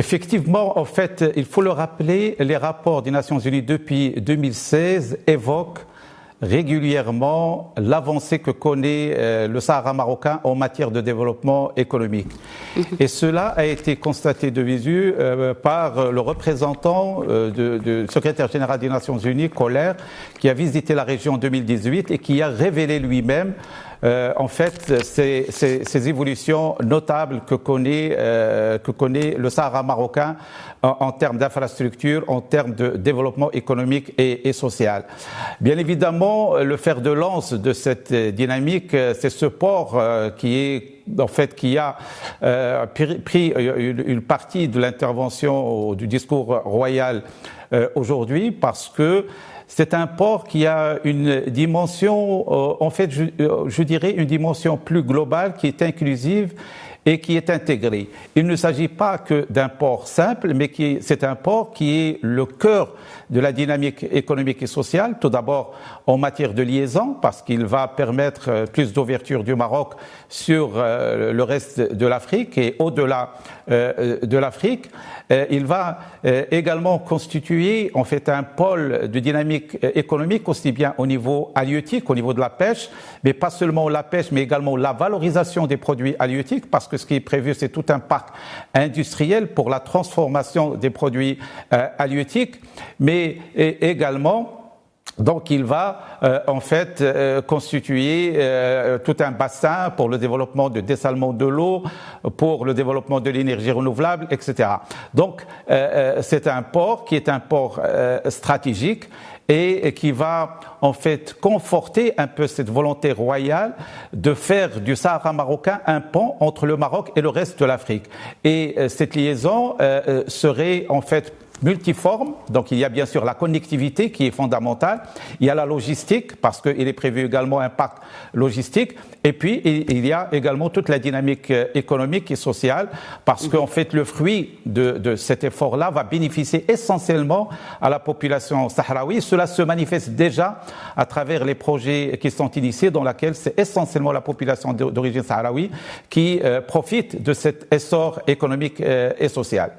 Effectivement, en fait, il faut le rappeler, les rapports des Nations Unies depuis 2016 évoquent régulièrement l'avancée que connaît le Sahara marocain en matière de développement économique. Et cela a été constaté de visu par le représentant du secrétaire général des Nations Unies, Koller, qui a visité la région en 2018 et qui a révélé lui-même en fait, ces évolutions notables que connaît le Sahara marocain en termes d'infrastructures, en termes de développement économique et social. Bien évidemment, le fer de lance de cette dynamique, c'est ce port qui a pris une partie de l'intervention du discours royal aujourd'hui, parce que c'est un port qui a une dimension, en fait, je dirais une dimension plus globale, qui est inclusive et qui est intégrée. Il ne s'agit pas que d'un port simple, mais c'est un port qui est le cœur de la dynamique économique et sociale, tout d'abord en matière de liaison, parce qu'il va permettre plus d'ouverture du Maroc sur le reste de l'Afrique et au-delà de l'Afrique. Il va également constituer en fait un pôle de dynamique économique, aussi bien au niveau halieutique, au niveau de la pêche, mais pas seulement la pêche, mais également la valorisation des produits halieutiques, parce que ce qui est prévu, c'est tout un parc industriel pour la transformation des produits halieutiques, mais également donc il va en fait constituer tout un bassin pour le développement de dessalement de l'eau, pour le développement de l'énergie renouvelable, etc. Donc c'est un port qui est un port stratégique et qui va en fait conforter un peu cette volonté royale de faire du Sahara marocain un pont entre le Maroc et le reste de l'Afrique. Et cette liaison serait en fait multiforme, donc il y a bien sûr la connectivité qui est fondamentale, il y a la logistique parce qu'il est prévu également un parc logistique, et puis il y a également toute la dynamique économique et sociale parce qu'en fait le fruit de cet effort-là va bénéficier essentiellement à la population sahraoui. Cela se manifeste déjà à travers les projets qui sont initiés dans lesquels c'est essentiellement la population d'origine sahraoui qui profite de cet essor économique et social.